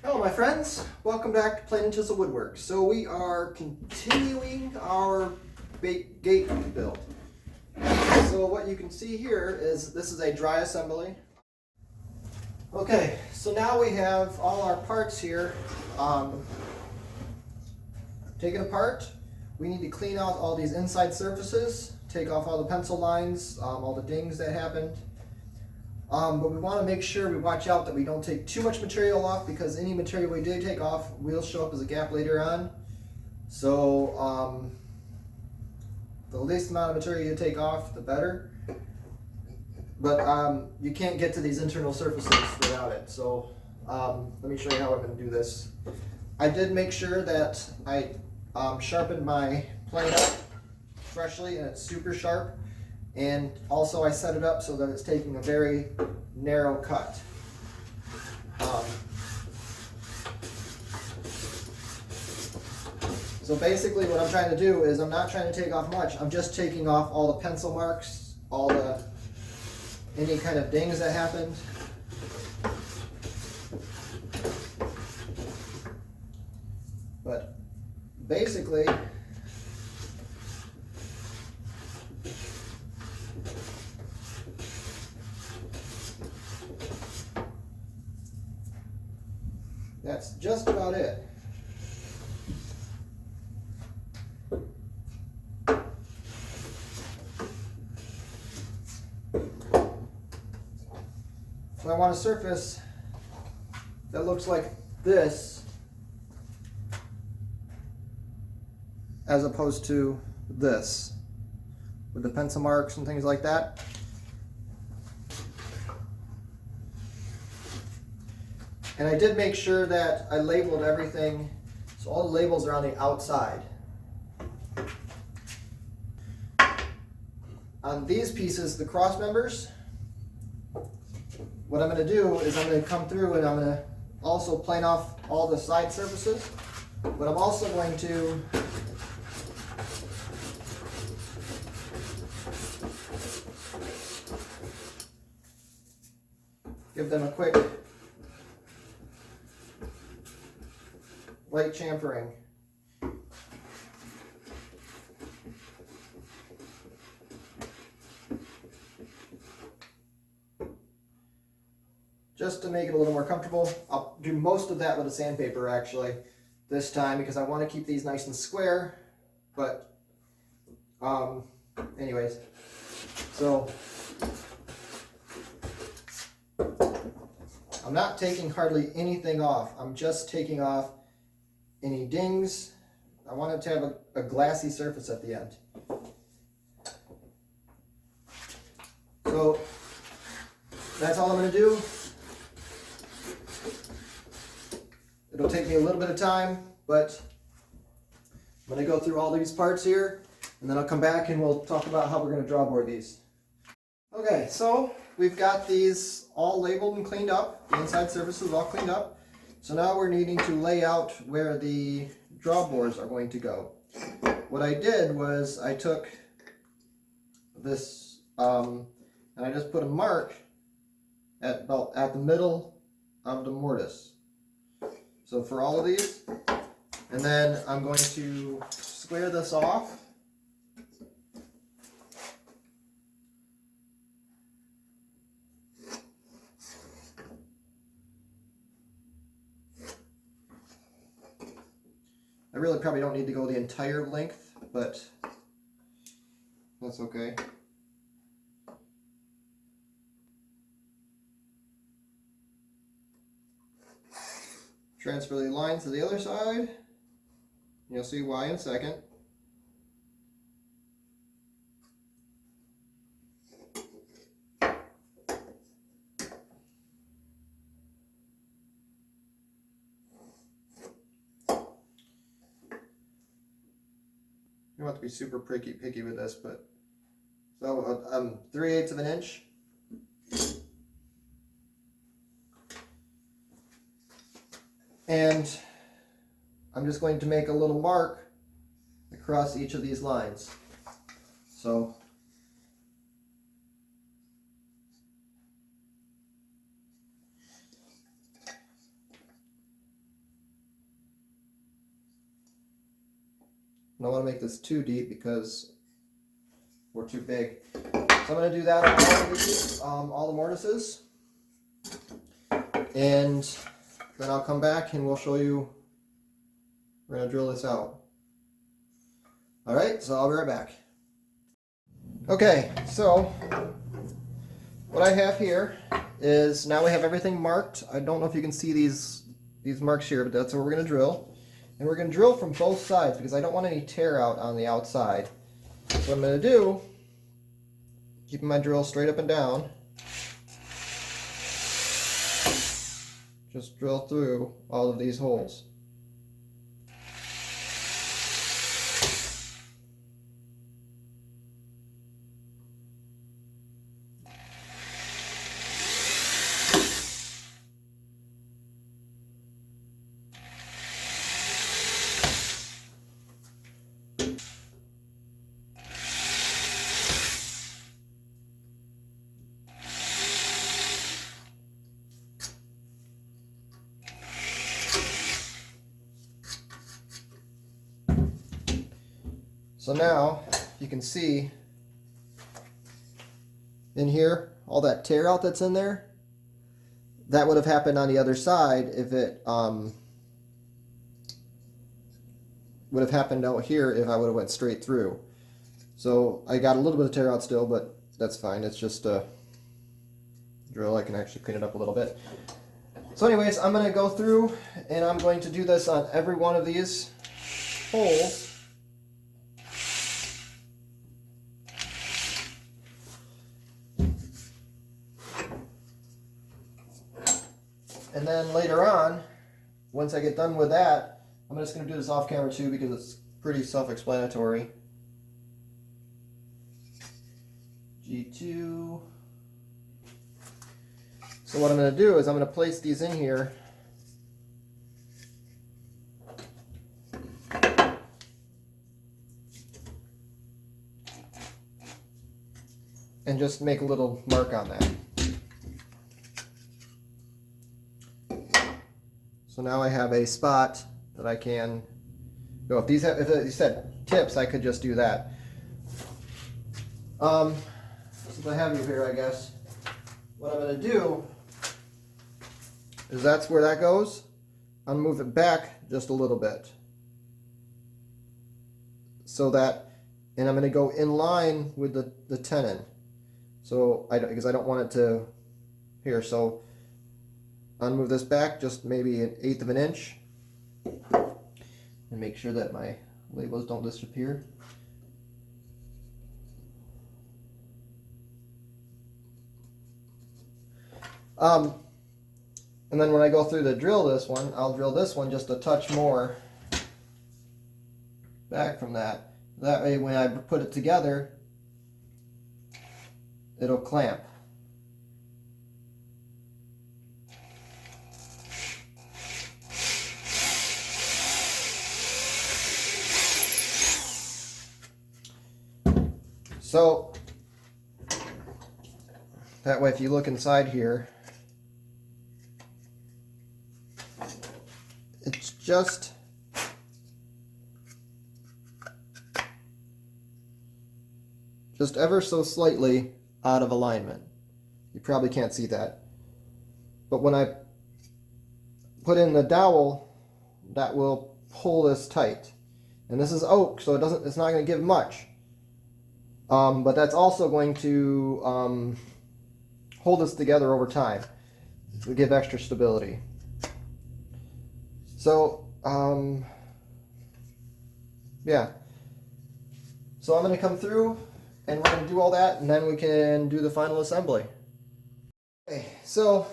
Hello my friends, welcome back to Plain and Chisel Woodwork. So we are continuing our gate build. So what you can see here is this is a dry assembly. Okay, so now we have all our parts here taken apart. We need to clean out all these inside surfaces, take off all the pencil lines, all the dings that happened. But we want to make sure we watch out that we don't take too much material off, because any material we do take off will show up as a gap later on. So the least amount of material you take off, the better. But you can't get to these internal surfaces without it. So let me show you how I'm going to do this. I did make sure that I sharpened my plane up freshly, and it's super sharp. And also I set it up so that it's taking a very narrow cut. So basically what I'm trying to do is I'm not trying to take off much. I'm just taking off all the pencil marks, any kind of dings that happened. But basically, that's just about it. So I want a surface that looks like this, as opposed to this, with the pencil marks and things like that. And I did make sure that I labeled everything, so all the labels are on the outside. On these pieces, the cross members, what I'm going to do is I'm going to come through and I'm going to also plane off all the side surfaces, but I'm also going to give them a quick light chamfering. Just to make it a little more comfortable. I'll do most of that with a sandpaper actually this time, because I want to keep these nice and square. But anyways, so I'm not taking hardly anything off. I'm just taking off any dings. I want it to have a glassy surface at the end. So that's all I'm going to do. It'll take me a little bit of time, but I'm going to go through all these parts here, and then I'll come back and we'll talk about how we're going to draw board these. Okay, so we've got these all labeled and cleaned up. The inside surface is all cleaned up. So now we're needing to lay out where the draw boards are going to go. What I did was I took this and I just put a mark at the middle of the mortise. So for all of these, and then I'm going to square this off. I really probably don't need to go the entire length, but that's okay. Transfer the lines to the other side. You'll see why in a second. You don't have to be super picky with this, but so 3/8 of an inch. And I'm just going to make a little mark across each of these lines. So I don't want to make this too deep because we're too big. So I'm going to do that on all of these, all the mortises. And then I'll come back and we'll show you, we're going to drill this out. Alright, so I'll be right back. Okay, so what I have here is, now we have everything marked. I don't know if you can see these marks here, but that's where we're going to drill. And we're going to drill from both sides because I don't want any tear out on the outside. So what I'm going to do, keeping my drill straight up and down, just drill through all of these holes. So now you can see in here all that tear out that's in there. That would have happened on the other side if it would have happened out here if I would have went straight through. So I got a little bit of tear out still, but that's fine. It's just a drill. I can actually clean it up a little bit. So anyways, I'm going to go through and I'm going to do this on every one of these holes. And then later on, once I get done with that, I'm just going to do this off camera too because it's pretty self-explanatory. G2. So what I'm going to do is I'm going to place these in here. And just make a little mark on that. So now I have a spot that I can go. If these had tips, I could just do that. Since I have you here, I guess what I'm going to do is that's where that goes. I'll move it back just a little bit, so that, and I'm going to go in line with the tenon. So because I don't want it to here. So I'll move this back just maybe 1/8 of an inch and make sure that my labels don't disappear. And then when I go through to drill this one, I'll drill this one just a touch more back from that. That way when I put it together, it'll clamp. So that way if you look inside here, it's just ever so slightly out of alignment. You probably can't see that. But when I put in the dowel, that will pull this tight. And this is oak, so it's not going to give much. But that's also going to hold us together over time. To give extra stability. So, yeah. So I'm going to come through and we're going to do all that and then we can do the final assembly. Okay, so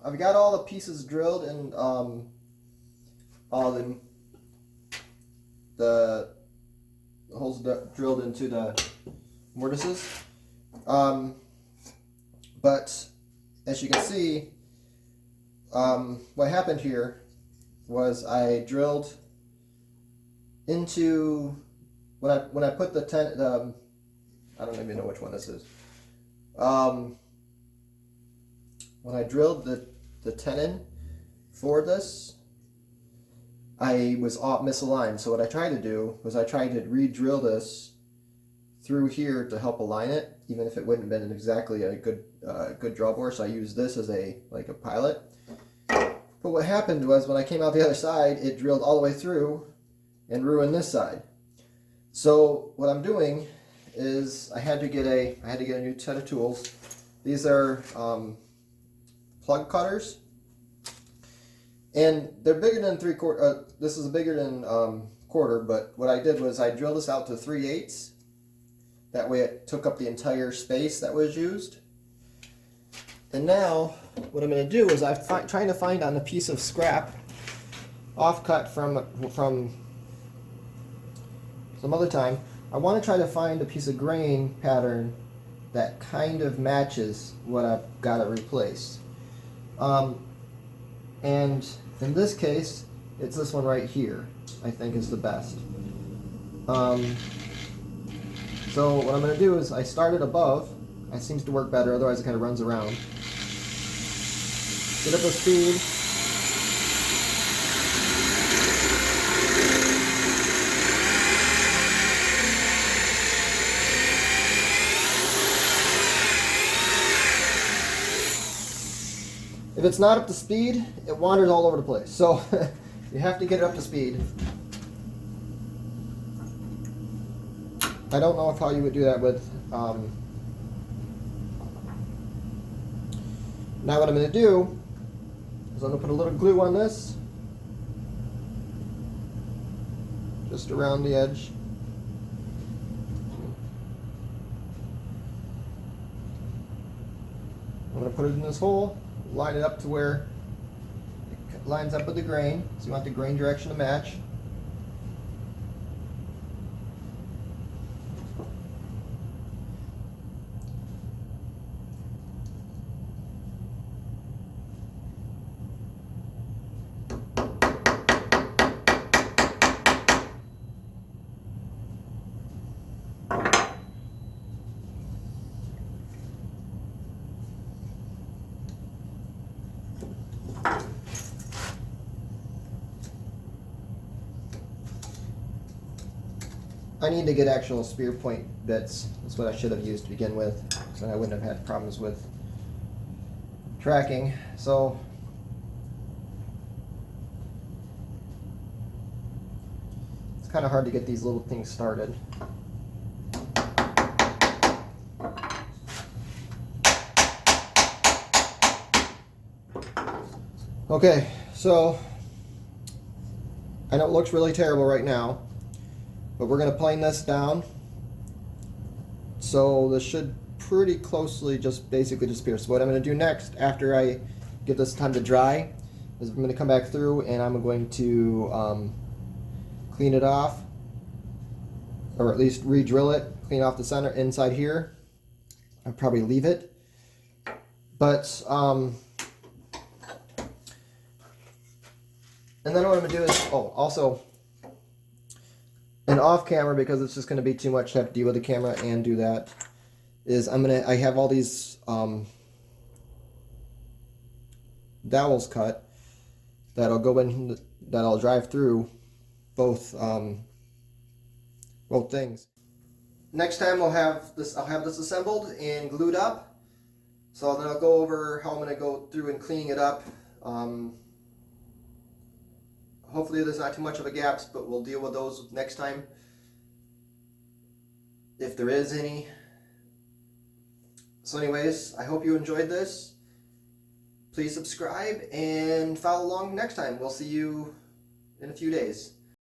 I've got all the pieces drilled and all the holes drilled into the mortises. But as you can see, what happened here was I drilled into when I put the I don't even know which one this is. When I drilled the tenon for this, I was off misaligned. So what I tried to do was I tried to re-drill this through here to help align it, even if it wouldn't have been exactly a good draw bore. So I used this as a pilot. But what happened was when I came out the other side, it drilled all the way through and ruined this side. So what I'm doing is I had to get a new set of tools. These are plug cutters, and they're bigger than 3/4. This is bigger than quarter. But what I did was I drilled this out to 3/8. That way it took up the entire space that was used. And now what I'm going to do is I'm trying to find on a piece of scrap offcut from some other time. I want to try to find a piece of grain pattern that kind of matches what I've got to replace. And in this case, it's this one right here, I think is the best. So what I'm going to do is I start it above. It seems to work better, otherwise it kind of runs around. Get up to speed. If it's not up to speed, it wanders all over the place. So you have to get it up to speed. I don't know how you would do that with. Now what I'm going to do is I'm going to put a little glue on this, just around the edge. I'm going to put it in this hole, line it up to where it lines up with the grain. So you want the grain direction to match. I need to get actual spear point bits. That's what I should have used to begin with, so I wouldn't have had problems with tracking. So it's kind of hard to get these little things started. Okay, so I know it looks really terrible right now, but we're going to plane this down. So this should pretty closely just basically disappear. So what I'm going to do next, after I give this time to dry, is I'm going to come back through and I'm going to clean it off, or at least re-drill it, clean off the center inside here. I'll probably leave it. But and then what I'm going to do is, also, and off camera, because it's just going to be too much to have to deal with the camera and do that, is I have all these dowels cut that'll go in, that I'll drive through both things. Next time I'll have this assembled and glued up. So then I'll go over how I'm going to go through and cleaning it up. Hopefully there's not too much of a gaps, but we'll deal with those next time, if there is any. So anyways, I hope you enjoyed this. Please subscribe and follow along next time. We'll see you in a few days.